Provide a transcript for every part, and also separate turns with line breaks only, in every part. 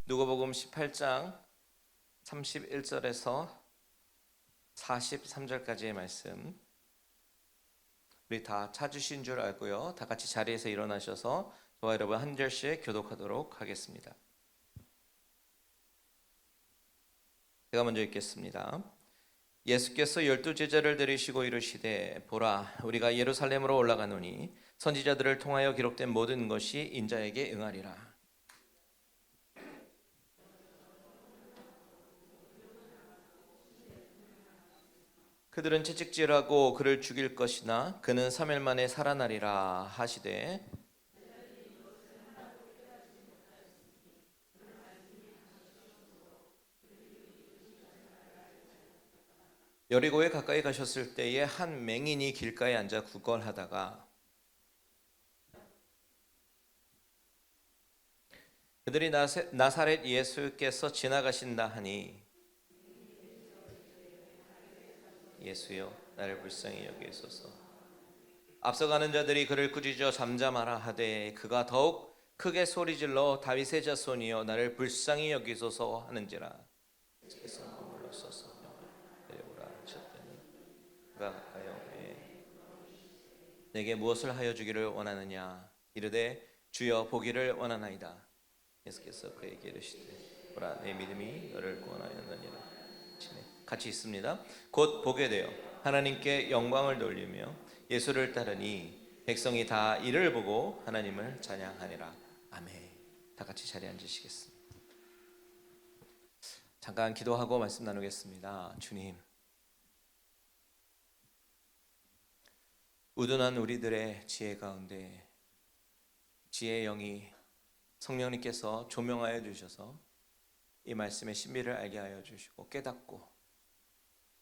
누가복음 18장 31절에서 43절까지의 말씀 우리 다 찾으신 줄 알고요. 다 같이 자리에서 일어나셔서 저와 여러분 한 절씩 교독하도록 하겠습니다. 제가 먼저 읽겠습니다. 예수께서 12제자를 데리시고 이르시되 보라 우리가 예루살렘으로 올라가노니 선지자들을 통하여 기록된 모든 것이 인자에게 응하리라. 그들은 채찍질하고 그를 죽일 것이나 그는 3일 만에 살아나리라 하시되 여리고에 가까이 가셨을 때에 한 맹인이 길가에 앉아 구걸하다가 그들이 나사렛 예수께서 지나가신다 하니 예수여 나를 불쌍히 여기소서. 앞서가는 자들이 그를 꾸짖어 잠잠하라 하되 그가 더욱 크게 소리질러 다윗의 자손이여 나를 불쌍히 여기소서 하는지라. 예수께서 머물러 서서 데려오라 하셨더니 그가 가까이 오매 내게 무엇을 하여 주기를 원하느냐 이르되 주여 보기를 원하나이다. 예수께서 그에게 이르시되 보라 내 믿음이 너를 구원하였느니라. 같이 있습니다. 곧 보게 되어 하나님께 영광을 돌리며 예수를 따르니 백성이 다 이를 보고 하나님을 찬양하니라. 아멘. 다 같이 자리에 앉으시겠습니다. 잠깐 기도하고 말씀 나누겠습니다. 주님, 우둔한 우리들의 지혜 가운데 지혜의 영이 성령님께서 조명하여 주셔서 이 말씀의 신비를 알게 하여 주시고 깨닫고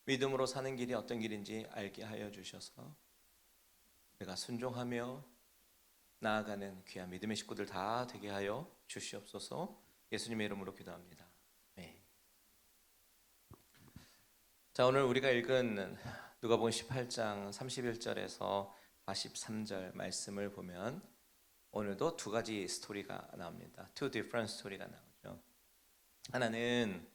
믿음으로 사는 길이 어떤 길인지 알게 하여 주셔서 내가 순종하며 나아가는 귀한 믿음의 식구들 다 되게 하여 주시옵소서. 예수님의 이름으로 기도합니다. 네. 자, 오늘 우리가 읽은 누가복음 18장 31절에서 43절 말씀을 보면 오늘도 두 가지 스토리가 나옵니다. Two different 스토리가 나오죠. 하나는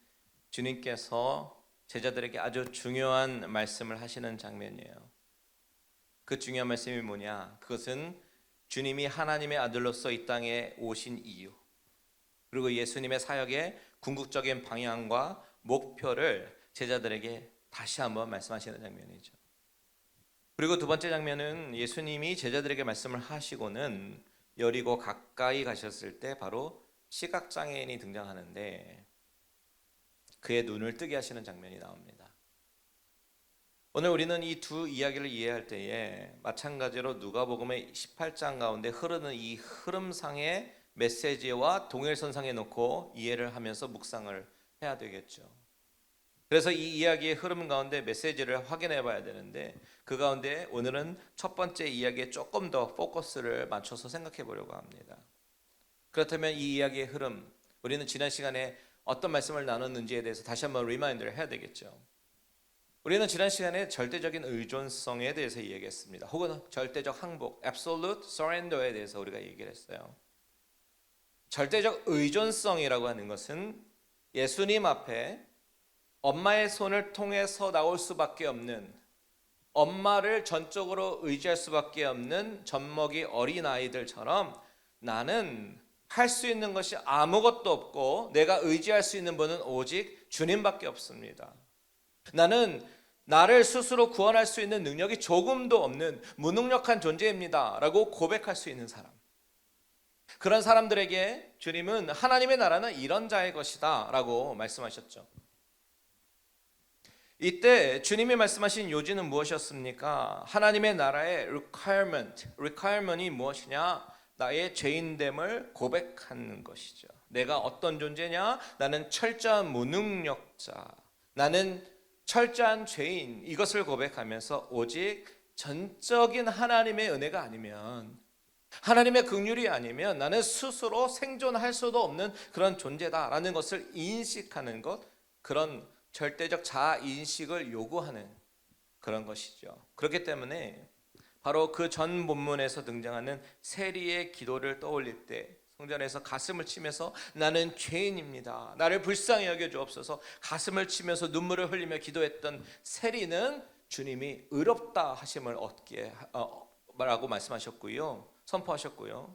주님께서 제자들에게 아주 중요한 말씀을 하시는 장면이에요. 그 중요한 말씀이 뭐냐? 그것은 주님이 하나님의 아들로서 이 땅에 오신 이유, 그리고 예수님의 사역의 궁극적인 방향과 목표를 제자들에게 다시 한번 말씀하시는 장면이죠. 그리고 두 번째 장면은 예수님이 제자들에게 말씀을 하시고는 여리고 가까이 가셨을 때 바로 시각장애인이 등장하는데 그의 눈을 뜨게 하시는 장면이 나옵니다. 오늘 우리는 이 두 이야기를 이해할 때에 마찬가지로 누가복음의 18장 가운데 흐르는 이 흐름상의 메시지와 동일선상에 놓고 이해를 하면서 묵상을 해야 되겠죠. 그래서 이 이야기의 흐름 가운데 메시지를 확인해 봐야 되는데 그 가운데 오늘은 첫 번째 이야기에 조금 더 포커스를 맞춰서 생각해 보려고 합니다. 그렇다면 이 이야기의 흐름, 우리는 지난 시간에 어떤 말씀을 나눴는지에 대해서 다시 한번 리마인드를 해야 되겠죠. 우리는 지난 시간에 절대적인 의존성에 대해서 얘기했습니다. 혹은 절대적 항복, absolute surrender에 대해서 우리가 얘기를 했어요. 절대적 의존성이라고 하는 것은 예수님 앞에 엄마의 손을 통해서 나올 수밖에 없는, 엄마를 전적으로 의지할 수밖에 없는 젖먹이 어린아이들처럼 나는 할 수 있는 것이 아무것도 없고 내가 의지할 수 있는 분은 오직 주님밖에 없습니다. 나는 나를 스스로 구원할 수 있는 능력이 조금도 없는 무능력한 존재입니다 라고 고백할 수 있는 사람, 그런 사람들에게 주님은 하나님의 나라는 이런 자의 것이다 라고 말씀하셨죠. 이때 주님이 말씀하신 요지는 무엇이었습니까? 하나님의 나라의 requirement이 무엇이냐? 나의 죄인됨을 고백하는 것이죠. 내가 어떤 존재냐? 나는 철저한 무능력자, 나는 철저한 죄인, 이것을 고백하면서 오직 전적인 하나님의 은혜가 아니면, 하나님의 긍휼이 아니면 나는 스스로 생존할 수도 없는 그런 존재다라는 것을 인식하는 것, 그런 절대적 자아인식을 요구하는 그런 것이죠. 그렇기 때문에 바로 그 전 본문에서 등장하는 세리의 기도를 떠올릴 때 성전에서 가슴을 치면서 나는 죄인입니다, 나를 불쌍히 여겨주옵소서 가슴을 치면서 눈물을 흘리며 기도했던 세리는 주님이 의롭다 하심을 얻게 라고 말씀하셨고요, 선포하셨고요.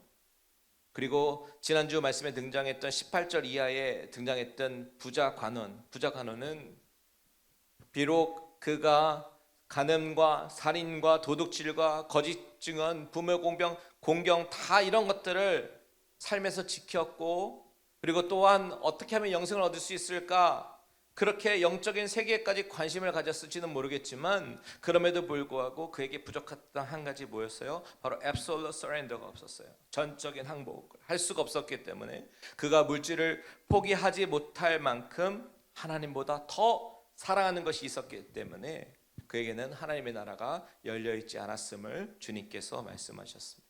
그리고 지난주 말씀에 등장했던 18절 이하에 등장했던 부자 관원은 비록 그가 간음과 살인과 도둑질과 거짓 증언, 부모 공경 다 이런 것들을 삶에서 지켰고, 그리고 또한 어떻게 하면 영생을 얻을 수 있을까, 그렇게 영적인 세계까지 관심을 가졌을지는 모르겠지만 그럼에도 불구하고 그에게 부족했던 한 가지 뭐였어요? 바로 absolute surrender가 없었어요. 전적인 항복을 할 수가 없었기 때문에 그가 물질을 포기하지 못할 만큼 하나님보다 더 사랑하는 것이 있었기 때문에 그에게는 하나님의 나라가 열려있지 않았음을 주님께서 말씀하셨습니다.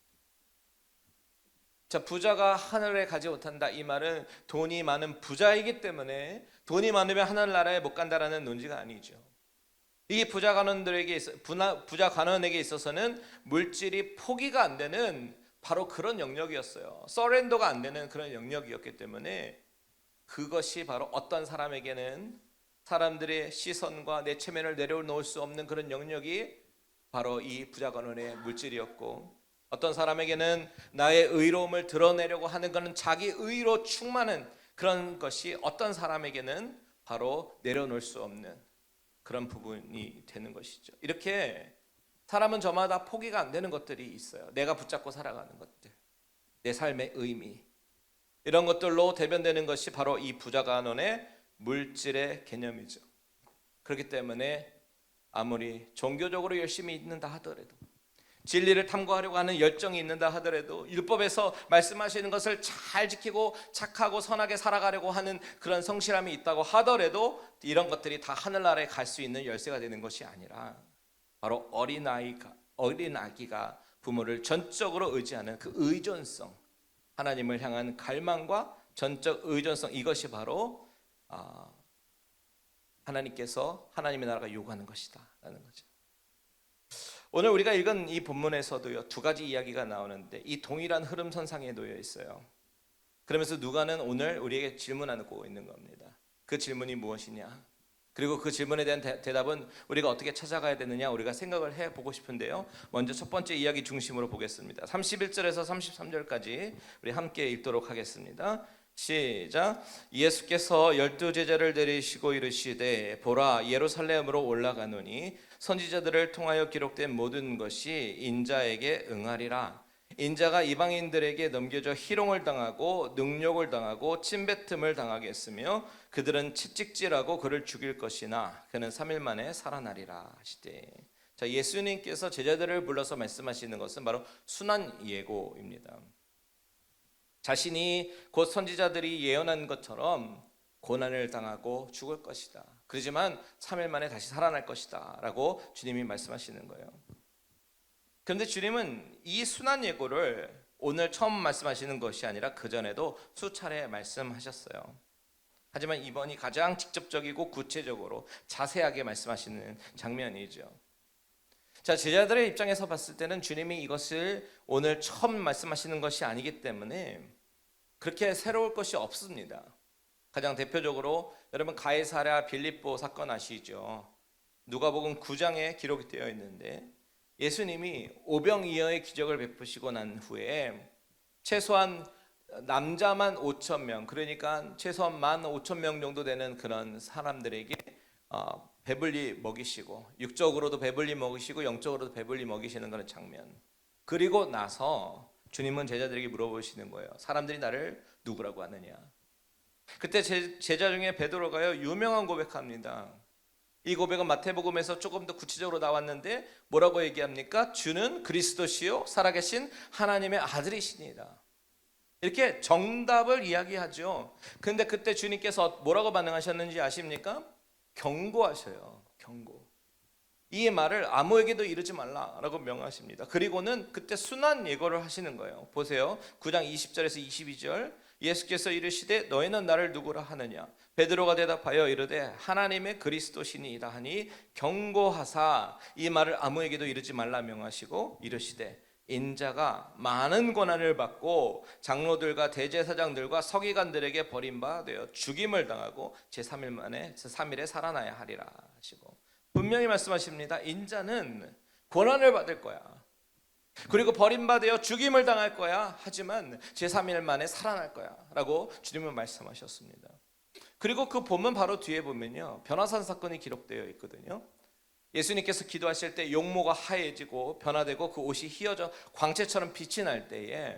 자, 부자가 하늘에 가지 못한다, 이 말은 돈이 많은 부자이기 때문에 돈이 많으면 하늘나라에 못 간다라는 논지가 아니죠. 이 부자 관원에게 있어서는 물질이 포기가 안 되는 바로 그런 영역이었어요. 서렌더가 안 되는 그런 영역이었기 때문에 그것이 바로 어떤 사람에게는 사람들의 시선과 내 체면을 내려놓을 수 없는 그런 영역이 바로 이 부자 관원의 물질이었고, 어떤 사람에게는 나의 의로움을 드러내려고 하는 것은 자기 의로 충만한 그런 것이 어떤 사람에게는 바로 내려놓을 수 없는 그런 부분이 되는 것이죠. 이렇게 사람은 저마다 포기가 안 되는 것들이 있어요. 내가 붙잡고 살아가는 것들, 내 삶의 의미, 이런 것들로 대변되는 것이 바로 이 부자 관원의 물질의 개념이죠. 그렇기 때문에 아무리 종교적으로 열심히 있는다 하더라도, 진리를 탐구하려고 하는 열정이 있는다 하더라도, 율법에서 말씀하시는 것을 잘 지키고 착하고 선하게 살아가려고 하는 그런 성실함이 있다고 하더라도 이런 것들이 다 하늘나라에 갈 수 있는 열쇠가 되는 것이 아니라 바로 어린아기가 부모를 전적으로 의지하는 그 의존성, 하나님을 향한 갈망과 전적 의존성, 이것이 바로 하나님께서, 하나님의 나라가 요구하는 것이다 라는 거죠. 오늘 우리가 읽은 이 본문에서도요, 두 가지 이야기가 나오는데 이 동일한 흐름선상에 놓여 있어요. 그러면서 누가는 오늘 우리에게 질문하고 있는 겁니다. 그 질문이 무엇이냐, 그리고 그 질문에 대한 대답은 우리가 어떻게 찾아가야 되느냐, 우리가 생각을 해보고 싶은데요, 먼저 첫 번째 이야기 중심으로 보겠습니다. 31절에서 33절까지 우리 함께 읽도록 하겠습니다. 시작. 예수께서 12제자를 데리시고 이르시되 보라, 예루살렘으로 올라가노니 선지자들을 통하여 기록된 모든 것이 인자에게 응하리라. 인자가 이방인들에게 넘겨져 희롱을 당하고 능욕을 당하고 침뱉음을 당하겠으며 그들은 채찍질하고 그를 죽일 것이나 그는 3일 만에 살아나리라 하시되. 자, 예수님께서 제자들을 불러서 말씀하시는 것은 바로 순환 예고입니다. 자신이 곧 선지자들이 예언한 것처럼 고난을 당하고 죽을 것이다, 그렇지만 3일 만에 다시 살아날 것이다 라고 주님이 말씀하시는 거예요. 그런데 주님은 이 순환 예고를 오늘 처음 말씀하시는 것이 아니라 그전에도 수차례 말씀하셨어요. 하지만 이번이 가장 직접적이고 구체적으로 자세하게 말씀하시는 장면이죠. 자, 제자들의 입장에서 봤을 때는 주님이 이것을 오늘 처음 말씀하시는 것이 아니기 때문에 그렇게 새로울 것이 없습니다. 가장 대표적으로 여러분 가이사랴 빌립보 사건 아시죠? 누가복음 9장에 기록이 되어 있는데 예수님이 오병이어의 기적을 베푸시고 난 후에 최소한 남자만 5,000명, 그러니까 최소한 15,000명 정도 되는 그런 사람들에게 배불리 먹이시고, 육적으로도 배불리 먹이시고 영적으로도 배불리 먹이시는 그런 장면. 그리고 나서 주님은 제자들에게 물어보시는 거예요. 사람들이 나를 누구라고 하느냐. 그때 제자 중에 베드로가요, 유명한 고백합니다. 이 고백은 마태복음에서 조금 더 구체적으로 나왔는데 뭐라고 얘기합니까? 주는 그리스도시요 살아계신 하나님의 아들이시니이다. 이렇게 정답을 이야기하죠. 근데 그때 주님께서 뭐라고 반응하셨는지 아십니까? 경고하셔요. 경고. 이 말을 아무에게도 이르지 말라라고 명하십니다. 그리고는 그때 순환 예고를 하시는 거예요. 보세요. 9장 20절에서 22절. 예수께서 이르시되 너희는 나를 누구라 하느냐. 베드로가 대답하여 이르되 하나님의 그리스도시니이다 하니 경고하사 이 말을 아무에게도 이르지 말라 명하시고 이르시되 인자가 많은 고난을 받고 장로들과 대제사장들과 서기관들에게 버림받아 죽임을 당하고 제3일에 살아나야 하리라 하시고 분명히 말씀하십니다. 인자는 고난을 받을 거야. 그리고 버림받아 죽임을 당할 거야. 하지만 제3일 만에 살아날 거야 라고 주님은 말씀하셨습니다. 그리고 그 본문 바로 뒤에 보면요, 변화산 사건이 기록되어 있거든요. 예수님께서 기도하실 때 용모가 하얘지고 변화되고 그 옷이 휘어져 광채처럼 빛이 날 때에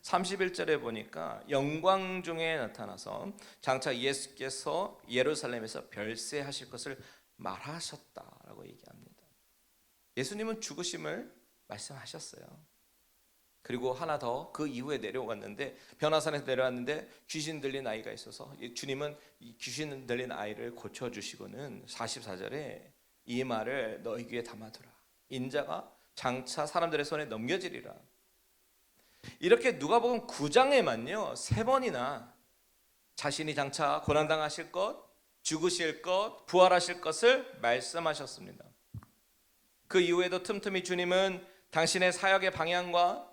31절에 보니까 영광 중에 나타나서 장차 예수께서 예루살렘에서 별세하실 것을 말하셨다라고 얘기합니다. 예수님은 죽으심을 말씀하셨어요. 그리고 하나 더, 그 이후에 내려왔는데 변화산에서 내려왔는데 귀신 들린 아이가 있어서 주님은 이 귀신 들린 아이를 고쳐주시고는 44절에 이 말을 너희 귀에 담아두라. 인자가 장차 사람들의 손에 넘겨지리라. 이렇게 누가복음 9장에만요 3번이나 자신이 장차 고난당하실 것, 죽으실 것, 부활하실 것을 말씀하셨습니다. 그 이후에도 틈틈이 주님은 당신의 사역의 방향과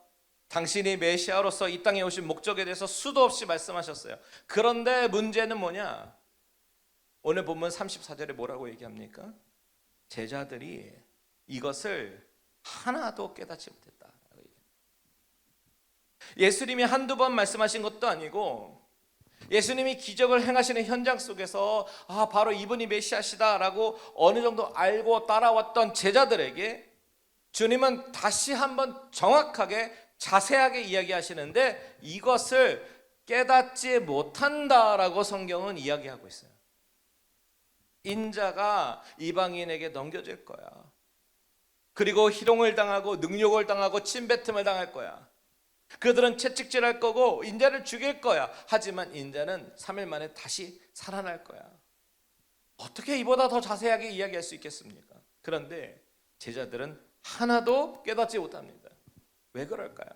당신이 메시아로서 이 땅에 오신 목적에 대해서 수도 없이 말씀하셨어요. 그런데 문제는 뭐냐? 오늘 본문 34절에 뭐라고 얘기합니까? 제자들이 이것을 하나도 깨닫지 못했다. 예수님이 한두 번 말씀하신 것도 아니고 예수님이 기적을 행하시는 현장 속에서 바로 이분이 메시아시다라고 어느 정도 알고 따라왔던 제자들에게 주님은 다시 한번 정확하게 자세하게 이야기하시는데 이것을 깨닫지 못한다라고 성경은 이야기하고 있어요. 인자가 이방인에게 넘겨질 거야. 그리고 희롱을 당하고 능욕을 당하고 침뱉음을 당할 거야. 그들은 채찍질할 거고 인자를 죽일 거야. 하지만 인자는 3일 만에 다시 살아날 거야. 어떻게 이보다 더 자세하게 이야기할 수 있겠습니까? 그런데 제자들은 하나도 깨닫지 못합니다. 왜 그럴까요?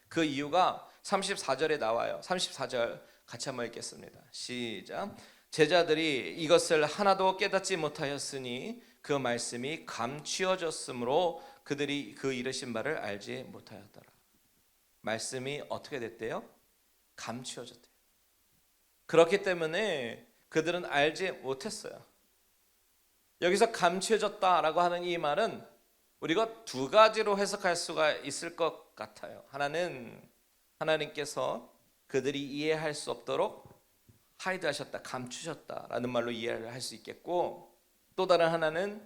그 이유가 34절에 나와요. 34절 같이 한번 읽겠습니다. 시작. 제자들이 이것을 하나도 깨닫지 못하였으니 그 말씀이 감추어졌으므로 그들이 그 이르신 바를 알지 못하였더라. 말씀이 어떻게 됐대요? 감추어졌대요. 그렇기 때문에 그들은 알지 못했어요. 여기서 감추어졌다라고 하는 이 말은 우리가 두 가지로 해석할 수가 있을 것 같아요. 하나는 하나님께서 그들이 이해할 수 없도록 하이드하셨다, 감추셨다라는 말로 이해를 할 수 있겠고, 또 다른 하나는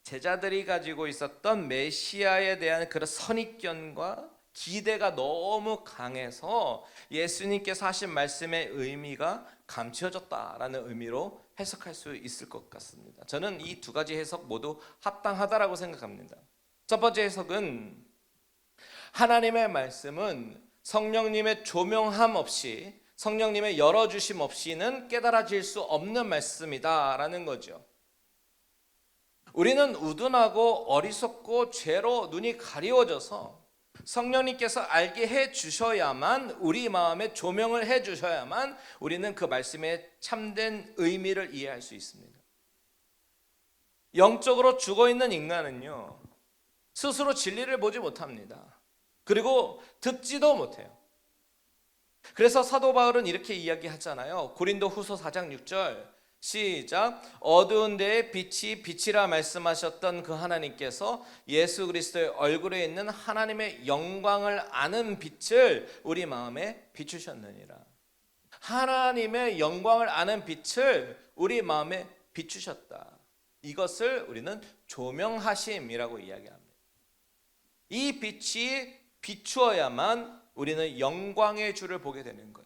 제자들이 가지고 있었던 메시아에 대한 그런 선입견과 기대가 너무 강해서 예수님께서 하신 말씀의 의미가 감추어졌다라는 의미로 해석할 수 있을 것 같습니다. 저는 이 두 가지 해석 모두 합당하다라고 생각합니다. 첫 번째 해석은 하나님의 말씀은 성령님의 조명함 없이, 성령님의 열어주심 없이는 깨달아질 수 없는 말씀이다라는 거죠. 우리는 우둔하고 어리석고 죄로 눈이 가리워져서 성령님께서 알게 해주셔야만, 우리 마음에 조명을 해주셔야만 우리는 그 말씀의 참된 의미를 이해할 수 있습니다. 영적으로 죽어있는 인간은요 스스로 진리를 보지 못합니다. 그리고 듣지도 못해요. 그래서 사도 바울은 이렇게 이야기하잖아요. 고린도 후서 4장 6절 시작. 어두운 데에 빛이 빛이라 말씀하셨던 그 하나님께서 예수 그리스도의 얼굴에 있는 하나님의 영광을 아는 빛을 우리 마음에 비추셨느니라. 하나님의 영광을 아는 빛을 우리 마음에 비추셨다. 이것을 우리는 조명하심이라고 이야기합니다. 이 빛이 비추어야만 우리는 영광의 주를 보게 되는 거예요.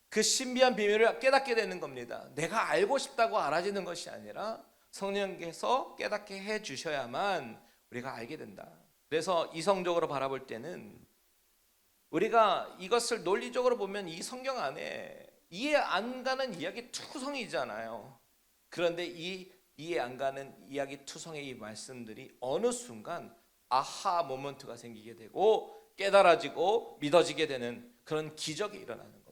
그 신비한 비밀을 깨닫게 되는 겁니다. 내가 알고 싶다고 알아지는 것이 아니라 성령께서 깨닫게 해주셔야만 우리가 알게 된다. 그래서 이성적으로 바라볼 때는 우리가 이것을 논리적으로 보면 이 성경 안에 이해 안 가는 이야기 투성이잖아요. 그런데 이 이해 안 가는 이야기 투성의 이 말씀들이 어느 순간 아하 모먼트가 생기게 되고 깨달아지고 믿어지게 되는 그런 기적이 일어나는 겁니다.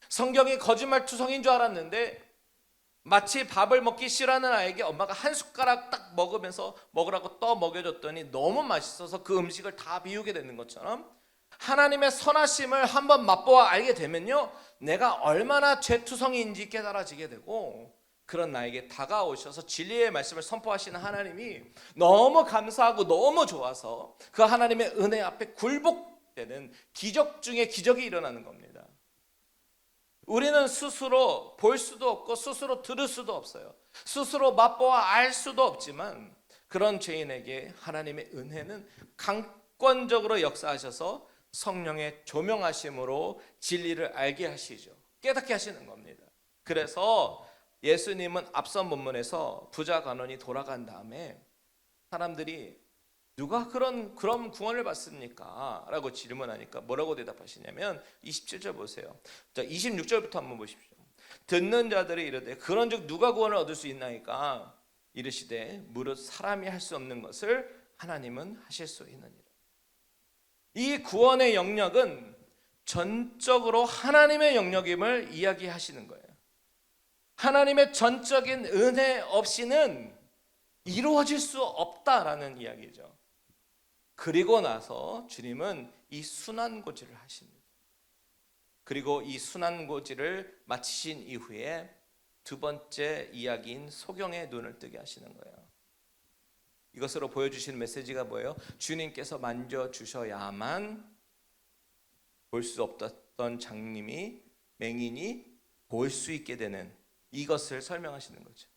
성경이 거짓말 투성인 줄 알았는데 마치 밥을 먹기 싫어하는 아이에게 엄마가 한 숟가락 딱 먹으면서 먹으라고 떠 먹여줬더니 너무 맛있어서 그 음식을 다 비우게 되는 것처럼, 하나님의 선하심을 한번 맛보아 알게 되면요, 내가 얼마나 죄투성이인지 깨달아지게 되고, 그런 나에게 다가오셔서 진리의 말씀을 선포하시는 하나님이 너무 감사하고 너무 좋아서 그 하나님의 은혜 앞에 굴복되는 기적 중에 기적이 일어나는 겁니다. 우리는 스스로 볼 수도 없고 스스로 들을 수도 없어요. 스스로 맛보아 알 수도 없지만, 그런 죄인에게 하나님의 은혜는 강권적으로 역사하셔서 성령의 조명하심으로 진리를 알게 하시죠. 깨닫게 하시는 겁니다. 그래서 예수님은 앞선 본문에서 부자 간원이 돌아간 다음에 사람들이 누가 그럼 구원을 받습니까? 라고 질문하니까 뭐라고 대답하시냐면 27절 보세요. 자, 26절부터 한번 보십시오. 듣는 자들이 이르되 그런즉 누가 구원을 얻을 수 있나이까? 이르시되 무릇 사람이 할 수 없는 것을 하나님은 하실 수 있느니라. 이 구원의 영역은 전적으로 하나님의 영역임을 이야기하시는 거예요. 하나님의 전적인 은혜 없이는 이루어질 수 없다라는 이야기죠. 그리고 나서 주님은 이 순환고지를 하십니다. 그리고 이 순환고지를 마치신 이후에 두 번째 이야기인 소경의 눈을 뜨게 하시는 거예요. 이것으로 보여주시는 메시지가 뭐예요? 주님께서 만져주셔야만 볼 수 없었던 장님이, 맹인이 볼 수 있게 되는, 이것을 설명하시는 거죠.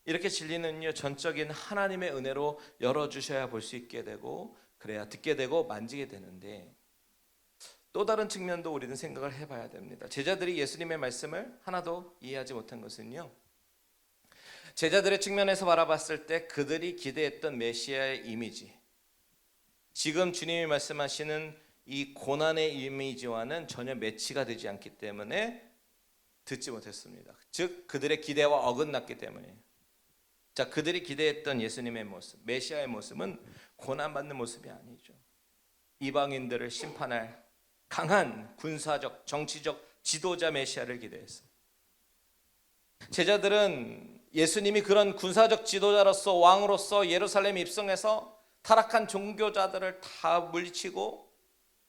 이렇게 진리는요, 전적인 하나님의 은혜로 열어주셔야 볼 수 있게 되고, 그래야 듣게 되고 만지게 되는데, 또 다른 측면도 우리는 생각을 해봐야 됩니다. 제자들이 예수님의 말씀을 하나도 이해하지 못한 것은요, 제자들의 측면에서 바라봤을 때 그들이 기대했던 메시아의 이미지, 지금 주님이 말씀하시는 이 고난의 이미지와는 전혀 매치가 되지 않기 때문에 듣지 못했습니다. 즉 그들의 기대와 어긋났기 때문에. 자, 그들이 기대했던 예수님의 모습, 메시아의 모습은 고난받는 모습이 아니죠. 이방인들을 심판할 강한 군사적, 정치적 지도자 메시아를 기대했어요. 제자들은 예수님이 그런 군사적 지도자로서, 왕으로서 예루살렘에 입성해서 타락한 종교자들을 다 물리치고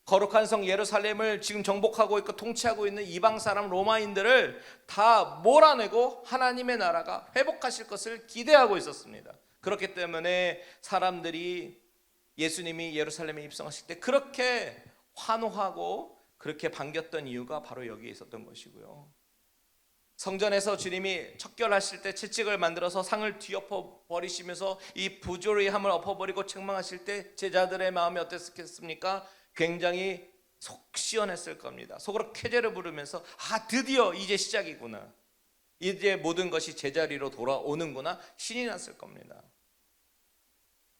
거룩한 성 예루살렘을 지금 정복하고 있고 통치하고 있는 이방 사람 로마인들을 다 몰아내고 하나님의 나라가 회복하실 것을 기대하고 있었습니다. 그렇기 때문에 사람들이 예수님이 예루살렘에 입성하실 때 그렇게 환호하고 그렇게 반겼던 이유가 바로 여기에 있었던 것이고요. 성전에서 주님이 척결하실 때 채찍을 만들어서 상을 뒤엎어 버리시면서 이 부조리함을 엎어버리고 책망하실 때 제자들의 마음이 어땠겠습니까? 굉장히 속 시원했을 겁니다. 속으로 쾌재를 부르면서 드디어 이제 시작이구나, 이제 모든 것이 제자리로 돌아오는구나, 신이 났을 겁니다.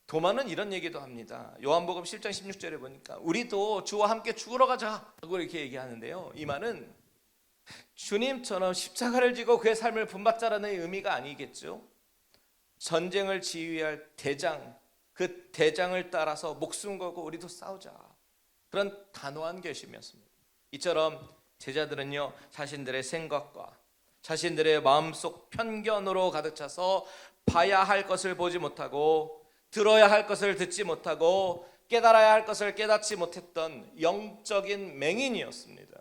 도마는 이런 얘기도 합니다. 요한복음 10장 16절에 보니까 우리도 주와 함께 죽으러 가자 하고 이렇게 얘기하는데요, 이 말은 주님처럼 십자가를 지고 그의 삶을 본받자라는 의미가 아니겠죠. 전쟁을 지휘할 대장, 그 대장을 따라서 목숨 걸고 우리도 싸우자, 그런 단호한 결심이었습니다. 이처럼 제자들은요, 자신들의 생각과 자신들의 마음속 편견으로 가득 차서 봐야 할 것을 보지 못하고 들어야 할 것을 듣지 못하고 깨달아야 할 것을 깨닫지 못했던 영적인 맹인이었습니다.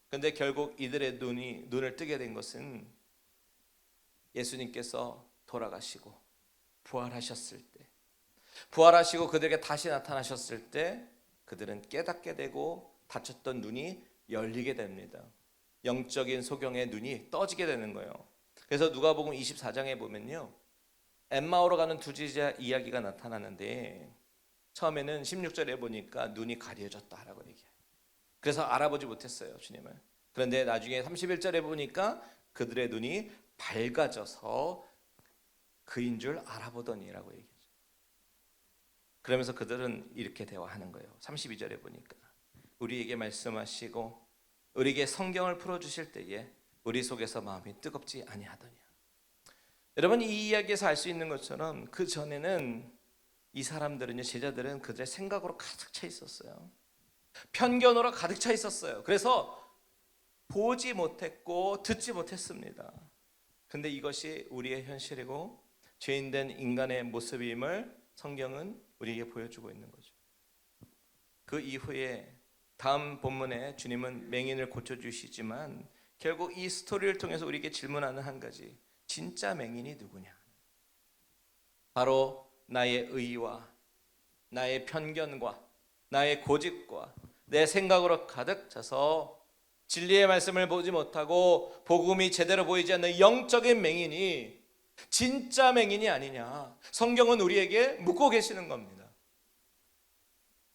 그런데 결국 이들의 눈을 뜨게 된 것은 예수님께서 돌아가시고 부활하셨을 때, 부활하시고 그들에게 다시 나타나셨을 때 그들은 깨닫게 되고 닫혔던 눈이 열리게 됩니다. 영적인 소경의 눈이 떠지게 되는 거예요. 그래서 누가복음 24장에 보면요, 엠마오로 가는 두 제자 이야기가 나타나는데 처음에는 16절에 보니까 눈이 가려졌다라고 얘기해요. 그래서 알아보지 못했어요, 주님을. 그런데 나중에 31절에 보니까 그들의 눈이 밝아져서 그인 줄 알아보더니라고 얘기해요. 그러면서 그들은 이렇게 대화하는 거예요. 32절에 보니까 우리에게 말씀하시고 우리에게 성경을 풀어주실 때에 우리 속에서 마음이 뜨겁지 아니하더냐. 여러분, 이 이야기에서 알 수 있는 것처럼 그 전에는 이 사람들은요, 제자들은 그들의 생각으로 가득 차 있었어요. 편견으로 가득 차 있었어요. 그래서 보지 못했고 듣지 못했습니다. 근데 이것이 우리의 현실이고 죄인된 인간의 모습임을 성경은 우리에게 보여주고 있는 거죠. 그 이후에 다음 본문에 주님은 맹인을 고쳐주시지만 결국 이 스토리를 통해서 우리에게 질문하는 한 가지, 진짜 맹인이 누구냐? 바로 나의 의와 나의 편견과 나의 고집과 내 생각으로 가득 차서 진리의 말씀을 보지 못하고 복음이 제대로 보이지 않는 영적인 맹인이 진짜 맹인이 아니냐, 성경은 우리에게 묻고 계시는 겁니다.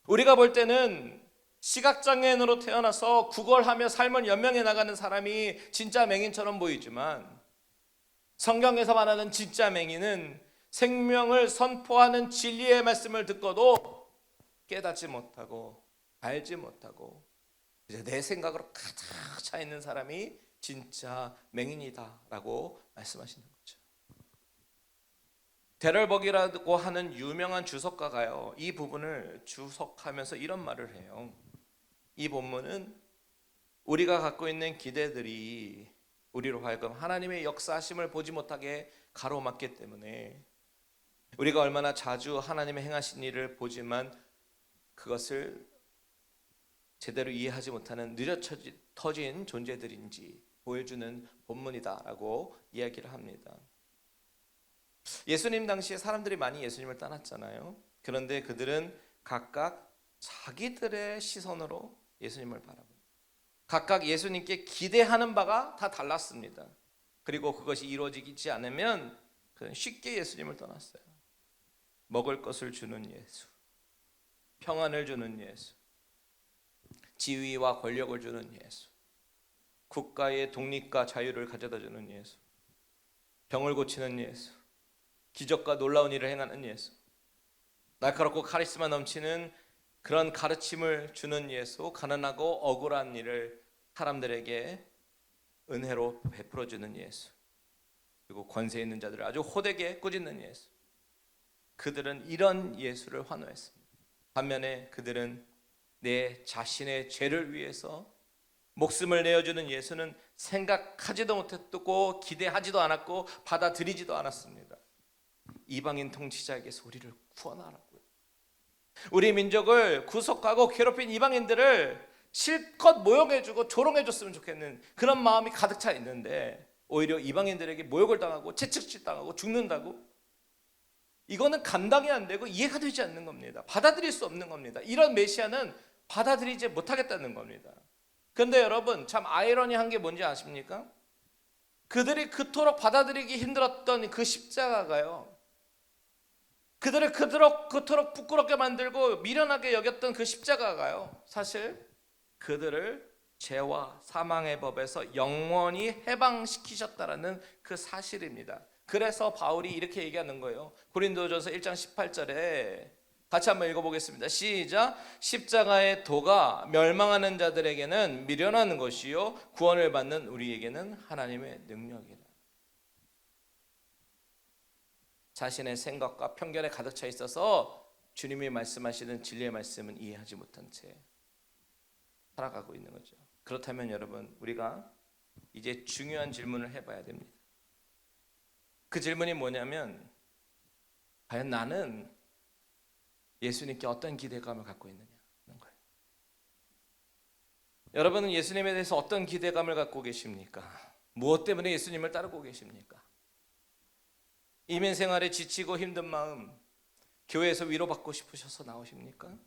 우리가 볼 때는 시각장애인으로 태어나서 구걸하며 삶을 연명해 나가는 사람이 진짜 맹인처럼 보이지만 성경에서 말하는 진짜 맹인은 생명을 선포하는 진리의 말씀을 듣고도 깨닫지 못하고 알지 못하고 이제 내 생각으로 가득 차 있는 사람이 진짜 맹인이다라고 말씀하시는 거죠. 데럴벅이라고 하는 유명한 주석가가요, 이 부분을 주석하면서 이런 말을 해요. 이 본문은 우리가 갖고 있는 기대들이 우리로 하여금 하나님의 역사하심을 보지 못하게 가로막기 때문에 우리가 얼마나 자주 하나님의 행하신 일을 보지만 그것을 제대로 이해하지 못하는 느려 터진 존재들인지 보여주는 본문이다라고 이야기를 합니다. 예수님 당시에 사람들이 많이 예수님을 따랐잖아요. 그런데 그들은 각각 자기들의 시선으로 예수님을 바라봅니다. 각각 예수님께 기대하는 바가 다 달랐습니다. 그리고 그것이 이루어지지 않으면 그는 쉽게 예수님을 떠났어요. 먹을 것을 주는 예수, 평안을 주는 예수, 지위와 권력을 주는 예수, 국가의 독립과 자유를 가져다 주는 예수, 병을 고치는 예수, 기적과 놀라운 일을 행하는 예수, 날카롭고 카리스마 넘치는 그런 가르침을 주는 예수, 가난하고 억울한 일을 사람들에게 은혜로 베풀어 주는 예수, 그리고 권세 있는 자들을 아주 호되게 꾸짖는 예수. 그들은 이런 예수를 환호했습니다. 반면에 그들은 내 자신의 죄를 위해서 목숨을 내어주는 예수는 생각하지도 못했고 기대하지도 않았고 받아들이지도 않았습니다. 이방인 통치자에게서 우리를 구원하라고요. 우리 민족을 구속하고 괴롭힌 이방인들을 실컷 모욕해주고 조롱해줬으면 좋겠는 그런 마음이 가득 차 있는데 오히려 이방인들에게 모욕을 당하고 채찍질당하고 죽는다고? 이거는 감당이 안 되고 이해가 되지 않는 겁니다. 받아들일 수 없는 겁니다. 이런 메시아는 받아들이지 못하겠다는 겁니다. 그런데 여러분, 참 아이러니한 게 뭔지 아십니까? 그들이 그토록 받아들이기 힘들었던 그 십자가가요, 그들을 그토록 부끄럽게 만들고 미련하게 여겼던 그 십자가가요, 사실 그들을 죄와 사망의 법에서 영원히 해방시키셨다라는 그 사실입니다. 그래서 바울이 이렇게 얘기하는 거예요. 고린도전서 1장 18절에 같이 한번 읽어보겠습니다. 시작. 십자가의 도가 멸망하는 자들에게는 미련한 것이요 구원을 받는 우리에게는 하나님의 능력이라. 자신의 생각과 편견에 가득 차 있어서 주님이 말씀하시는 진리의 말씀은 이해하지 못한 채 살아가고 있는 거죠. 그렇다면 여러분, 우리가 이제 중요한 질문을 해봐야 됩니다. 그 질문이 뭐냐면, 과연 나는 예수님께 어떤 기대감을 갖고 있느냐는 거예요. 여러분은 예수님에 대해서 어떤 기대감을 갖고 계십니까? 무엇 때문에 예수님을 따르고 계십니까? 이민 생활에 지치고 힘든 마음, 교회에서 위로받고 싶으셔서 나오십니까?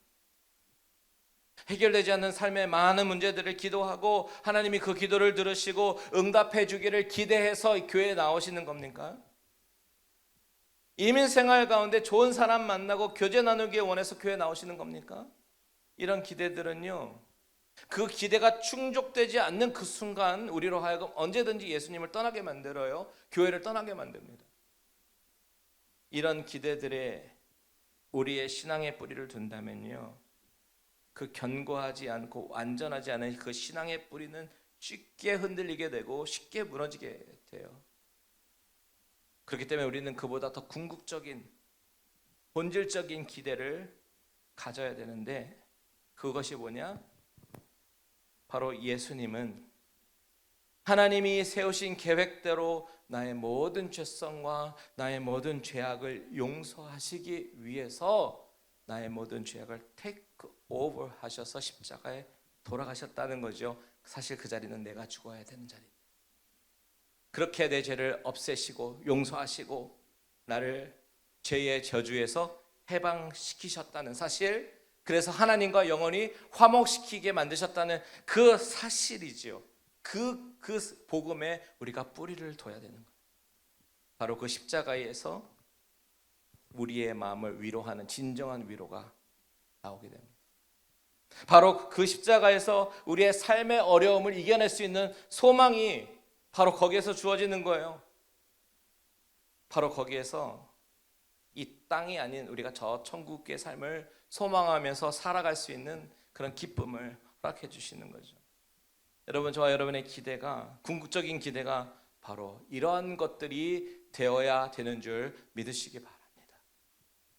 해결되지 않는 삶의 많은 문제들을 기도하고 하나님이 그 기도를 들으시고 응답해 주기를 기대해서 교회에 나오시는 겁니까? 이민 생활 가운데 좋은 사람 만나고 교제 나누기 원해서 교회 나오시는 겁니까? 이런 기대들은요, 그 기대가 충족되지 않는 그 순간 우리로 하여금 언제든지 예수님을 떠나게 만들어요. 교회를 떠나게 만듭니다. 이런 기대들에 우리의 신앙의 뿌리를 둔다면요, 그 견고하지 않고 완전하지 않은 그 신앙의 뿌리는 쉽게 흔들리게 되고 쉽게 무너지게 돼요. 그렇기 때문에 우리는 그보다 더 궁극적인 본질적인 기대를 가져야 되는데, 그것이 뭐냐? 바로 예수님은 하나님이 세우신 계획대로 나의 모든 죄성과 나의 모든 죄악을 용서하시기 위해서 나의 모든 죄악을 take over 하셔서 십자가에 돌아가셨다는 거죠. 사실 그 자리는 내가 죽어야 되는 자리. 그렇게 내 죄를 없애시고 용서하시고 나를 죄의 저주에서 해방시키셨다는 사실, 그래서 하나님과 영원히 화목시키게 만드셨다는 그 사실이지요. 그 복음에 우리가 뿌리를 둬야 되는 거예요. 바로 그 십자가에서 우리의 마음을 위로하는 진정한 위로가 나오게 됩니다. 바로 그 십자가에서 우리의 삶의 어려움을 이겨낼 수 있는 소망이 바로 거기에서 주어지는 거예요. 바로 거기에서 이 땅이 아닌 우리가 저 천국의 삶을 소망하면서 살아갈 수 있는 그런 기쁨을 허락해 주시는 거죠. 여러분, 저와 여러분의 기대가, 궁극적인 기대가 바로 이러한 것들이 되어야 되는 줄 믿으시기 바랍니다.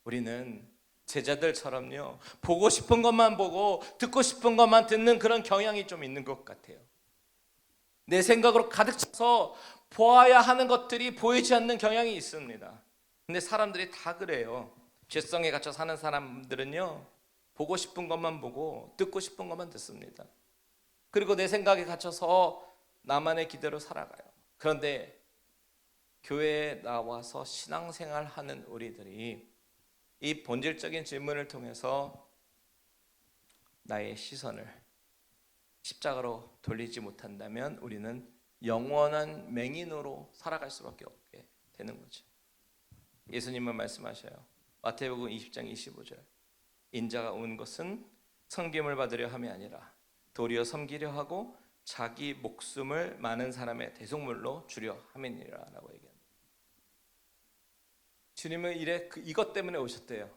우리는 제자들처럼요, 보고 싶은 것만 보고 듣고 싶은 것만 듣는 그런 경향이 좀 있는 것 같아요. 내 생각으로 가득 차서 보아야 하는 것들이 보이지 않는 경향이 있습니다. 근데 사람들이 다 그래요. 죄성에 갇혀 사는 사람들은요, 보고 싶은 것만 보고 듣고 싶은 것만 듣습니다. 그리고 내 생각에 갇혀서 나만의 기대로 살아가요. 그런데 교회에 나와서 신앙생활 하는 우리들이 이 본질적인 질문을 통해서 나의 시선을 십자가로 돌리지 못한다면 우리는 영원한 맹인으로 살아갈 수밖에 없게 되는 거죠. 예수님은 말씀하셔요. 마태복음 20장 25절. 인자가 온 것은 섬김을 받으려 함이 아니라 도리어 섬기려 하고 자기 목숨을 많은 사람의 대속물로 주려 함이니라라고 얘기합니다. 주님은 이것 때문에 오셨대요.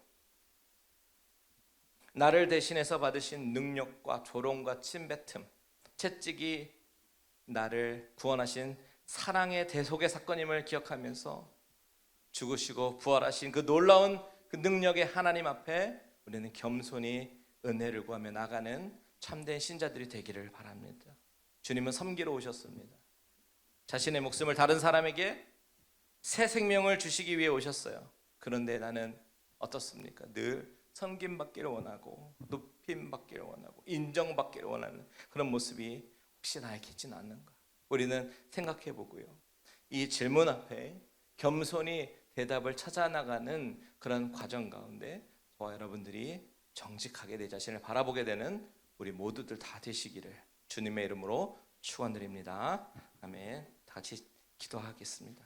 나를 대신해서 받으신 능력과 조롱과 침뱉음, 채찍이 나를 구원하신 사랑의 대속의 사건임을 기억하면서 죽으시고 부활하신 그 놀라운 그 능력의 하나님 앞에 우리는 겸손히 은혜를 구하며 나가는 참된 신자들이 되기를 바랍니다. 주님은 섬기러 오셨습니다. 자신의 목숨을 다른 사람에게 새 생명을 주시기 위해 오셨어요. 그런데 나는 어떻습니까? 늘 섬김받기를 원하고 높임받기를 원하고 인정받기를 원하는 그런 모습이 혹시 나에게 있지는 않는가? 우리는 생각해 보고요, 이 질문 앞에 겸손히 대답을 찾아 나가는 그런 과정 가운데 저와 여러분들이 정직하게 내 자신을 바라보게 되는 우리 모두들 다 되시기를 주님의 이름으로 축원드립니다. 아멘. 다 같이 기도하겠습니다.